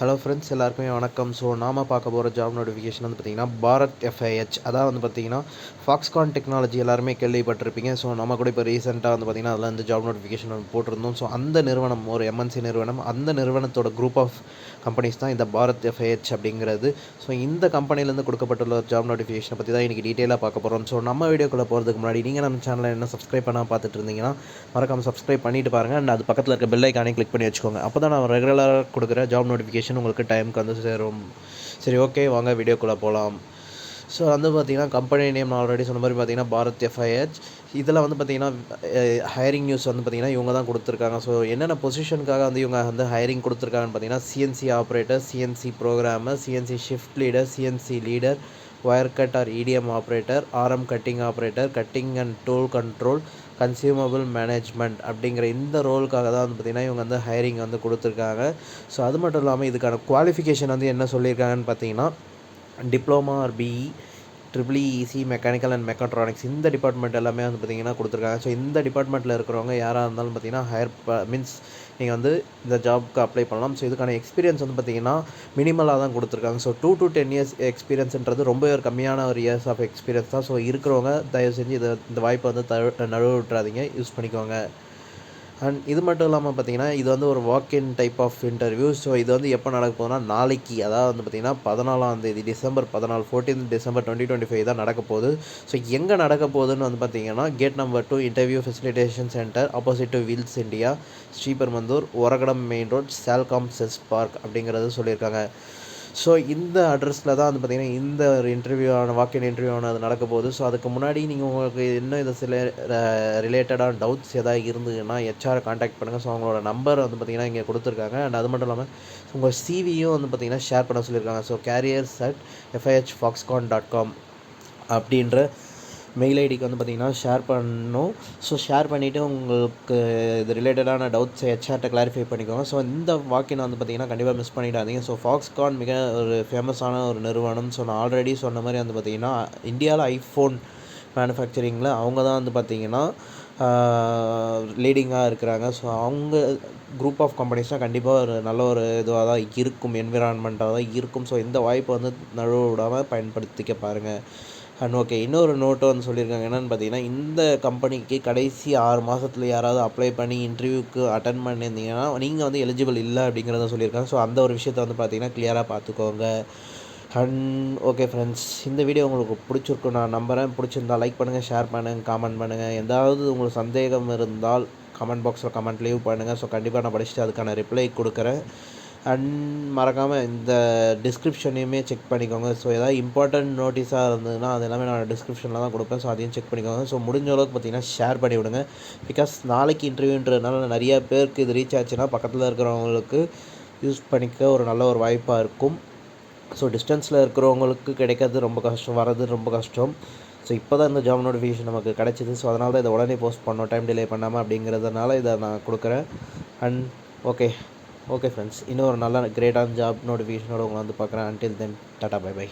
Hello friends, எல்லாருக்குமே வணக்கம். So நாம பார்க்க போகிற ஜாப் நோட்டிஃபிகேஷன் வந்து பார்த்திங்கன்னா பாரத் எஃப்ஐஹெச். அதாவது வந்து பார்த்திங்கன்னா ஃபாக்ஸ்கான் டெக்னாலஜி எல்லாருமே கேள்விப்பட்டிருப்பீங்க. ஸோ நம்ம கூட இப்போ ரீசெண்டாக வந்து பார்த்திங்கன்னா அதில் வந்து ஜாப் நோட்டிஃபிகேஷன் வந்து போட்டிருந்தோம். ஸோ அந்த நிறுவனம் ஒரு எம்என்சி நிறுவனம், அந்த நிறுவனத்தோட குரூப் ஆஃப் கம்பெனிஸ் தான் இந்த பாரத் எஃப்ஐஹெச் அப்படிங்கிறது. ஸோ இந்த கம்பெனிலேருந்து கொடுக்கப்பட்டுள்ள ஜாப் நோட்டிஃபிகேஷனை பற்றி தான் இன்றைக்கி டீட்டெயிலாக பார்க்க போகிறோம். ஸோ நம்ம வீடியோக்குள்ளே போகிறதுக்கு முன்னாடி நீங்கள் நம்ம சேனலை என்ன சப்ஸ்கிரைப் பண்ணால் பார்த்துட்டு இருந்தீங்கன்னா மறக்காமல் சப்ஸ்கிரைப் பண்ணிட்டு பாருங்கள். அண்ட் அது பக்கத்தில் இருக்க பெல் ஐக்கானே கிளிக் பண்ணி வச்சுக்கோங்க. அப்போ தான் நான் ரெகுலராக கொடுக்குற ஜாப் நோட்டிஃபிகேஷன் உங்களுக்கு டைமுக்கு வந்து சேரும். சரி, ஓகே, வாங்க வீடியோக்குள்ளே போகலாம். ஸோ வந்து பார்த்திங்கன்னா கம்பெனி நேம் நான் ஆல்ரெடி சொன்ன மாதிரி பார்த்திங்கன்னா பாரத் எஃப்ஐஹெச். இதில் வந்து பார்த்திங்கன்னா ஹையரிங் நியூஸ் வந்து பார்த்திங்கன்னா இவங்க தான் கொடுத்துருக்காங்க. ஸோ என்னென்ன பொசிஷனுக்காக வந்து இவங்க வந்து ஹையரிங் கொடுத்துருக்காங்கன்னு பார்த்திங்கன்னா CNC operator, CNC programmer, CNC shift leader, CNC leader, wire cut or EDM operator, RM cutting operator, cutting and tool control, consumable management அப்படிங்கிற இந்த ரோலுக்காக தான் வந்து பார்த்திங்கன்னா இவங்க வந்து ஹையரிங் வந்து கொடுத்துருக்காங்க. ஸோ அது மட்டும் இல்லாமல் இதுக்கான குவாலிஃபிகேஷன் வந்து என்ன சொல்லியிருக்காங்கன்னு பார்த்தீங்கன்னா diploma or BE, EEC, mechanical and mechatronics இந்த டிபார்ட்மெண்ட் எல்லாமே வந்து பார்த்திங்கன்னா கொடுத்துருக்காங்க. ஸோ இந்த டிபார்ட்மெண்ட்டில் இருக்கிறவங்க யாராக இருந்தாலும் பார்த்திங்கன்னா மீன்ஸ் நீங்கள் வந்து இந்த ஜாப்க்கு அப்ளை பண்ணலாம். ஸோ இதுக்கான எக்ஸ்பீரியன்ஸ் வந்து பார்த்திங்கன்னா மினிமலாக தான் கொடுத்துருக்காங்க. ஸோ 2 to 10 years எக்ஸ்பீரியன்ஸ்ன்றது ரொம்ப ஒரு கம்மியான ஒரு இயர்ஸ் ஆஃப் எக்ஸ்பீரியன்ஸ் தான். ஸோ இருக்கிறவங்க தயவு செஞ்சு இந்த வாய்ப்பை வந்து நழுவ விட்டுறாதீங்க, யூஸ் பண்ணிக்கோங்க. அண்ட் இது மட்டும் இல்லாமல் பார்த்திங்கன்னா இது வந்து ஒரு வாக்-இன் டைப் ஆஃப் இன்டர்வியூ. ஸோ இது வந்து எப்போ நடக்க போகுதுன்னா நாளைக்கு, அதாவது வந்து பார்த்திங்கன்னா 14 டிசம்பர் 14 டிசம்பர் 2025 தான் நடக்க போகுது. ஸோ எங்கே நடக்க போகுதுன்னு வந்து பார்த்திங்கன்னா gate number 2 interview facilitation centre, opposite to Wills India, Sriperumbudur, Oragadam main road, Salcomp SEZ park அப்படிங்கிறது சொல்லியிருக்காங்க. ஸோ இந்த அட்ரஸில் தான் வந்து பார்த்திங்கன்னா இந்த ஒரு வாக்-இன் இன்டர்வியூவான அது நடக்க போகுது. ஸோ அதுக்கு முன்னாடி நீங்கள் உங்களுக்கு இன்னும் இதை சில ரிலேட்டடான டவுட்ஸ் எதாவது இருந்ததுன்னா ஹெச்ஆரை காண்டாக்ட் பண்ணுங்கள். ஸோ அவங்களோட நம்பர் வந்து பார்த்திங்கன்னா இங்கே கொடுத்துருக்காங்க. அண்ட் அது மட்டும் இல்லாமல் உங்கள் சிவியும் வந்து பார்த்திங்கன்னா ஷேர் பண்ண சொல்லியிருக்காங்க. ஸோ careers@fihfoxconn.com அப்படின்ற மெயில் ஐடிக்கு வந்து பார்த்திங்கன்னா ஷேர் பண்ணணும். ஸோ ஷேர் பண்ணிவிட்டு உங்களுக்கு இது ரிலேட்டடான டவுட்ஸ் ஹெச்ஆர்ட்ட கிளாரிஃபை பண்ணிக்கோங்க. ஸோ இந்த வாக்கினை வந்து பார்த்திங்கன்னா கண்டிப்பாக மிஸ் பண்ணிடாதீங்க. ஸோ ஃபாக்ஸ்கான் மிக ஒரு ஃபேமஸான ஒரு நிறுவனம். ஸோ நான் ஆல்ரெடி சொன்ன மாதிரி வந்து பார்த்திங்கன்னா இந்தியாவில் ஐஃபோன் மேனுஃபேக்சரிங்கில் அவங்க தான் வந்து பார்த்திங்கன்னா லீடிங்காக இருக்கிறாங்க. ஸோ அவங்க குரூப் ஆஃப் கம்பெனிஸ்னால் கண்டிப்பாக ஒரு நல்ல ஒரு இதுவாக தான் இருக்கும், என்விரான்மெண்ட்டாக தான் இருக்கும். ஸோ இந்த வாய்ப்பை வந்து நழுவ விடாமல் பயன்படுத்திக்க பாருங்கள். அண்ட் ஓகே, இன்னொரு நோட்டை வந்து சொல்லியிருக்காங்க. என்னென்னு பார்த்தீங்கன்னா இந்த கம்பெனிக்கு கடைசி 6 மாதத்தில் யாராவது அப்ளை பண்ணி இன்டர்வியூக்கு அட்டன் பண்ணியிருந்தீங்கன்னா நீங்கள் வந்து எலிஜிபிள் இல்லை அப்படிங்கிறத சொல்லியிருக்காங்க. ஸோ அந்த ஒரு விஷயத்தை வந்து பார்த்திங்கன்னா கிளியராக பார்த்துக்கோங்க. அண்ட் ஓகே ஃப்ரெண்ட்ஸ், இந்த வீடியோ உங்களுக்கு பிடிச்சிருக்கும் நான் நம்புகிறேன். பிடிச்சிருந்தால் லைக் பண்ணுங்கள், ஷேர் பண்ணுங்கள், காமெண்ட் பண்ணுங்கள். ஏதாவது உங்களுக்கு சந்தேகம் இருந்தால் கமெண்ட் பாக்ஸில் கமெண்ட் லீவ் பண்ணுங்கள். ஸோ கண்டிப்பாக நான் படிச்சுட்டு அதுக்கான ரிப்ளை கொடுக்குறேன். அண்ட் மறக்காமல் இந்த டிஸ்கிரிப்ஷனையுமே செக் பண்ணிக்கோங்க. ஸோ ஏதாவது இம்பார்ட்டன்ட் நோட்டீஸாக இருந்ததுன்னா அது எல்லாமே நான் டிஸ்கிரிப்ஷனில் தான் கொடுப்பேன். ஸோ அதையும் செக் பண்ணிக்கோங்க. ஸோ முடிஞ்ச அளவுக்கு பார்த்திங்கன்னா ஷேர் பண்ணி விடுங்க. பிகாஸ் நாளைக்கு இன்டர்வியூன்றதுனால நிறைய பேருக்கு இது ரீச் ஆச்சுன்னா பக்கத்தில் இருக்கிறவங்களுக்கு யூஸ் பண்ணிக்க ஒரு நல்ல ஒரு வாய்ப்பாக இருக்கும். ஸோ டிஸ்டன்ஸில் இருக்கிறவங்களுக்கு கிடைக்கிறது ரொம்ப கஷ்டம், வர்றது ரொம்ப கஷ்டம். ஸோ இப்போ தான் இந்த ஜாப் நோட்டிஃபிகேஷன் நமக்கு கிடச்சிது. ஸோ அதனால தான் இதை உடனே போஸ்ட் பண்ணோம், டைம் டிலே பண்ணாமல் அப்படிங்கிறதுனால இதை நான் கொடுக்குறேன். அண்ட் ஓகே ஃப்ரெண்ட்ஸ், இன்னும் ஒரு நல்ல கிரேட்டான ஜாப் நோட்டிஃபிகேஷனோட உங்களை வந்து பார்க்குறேன். Until then tata, bye by.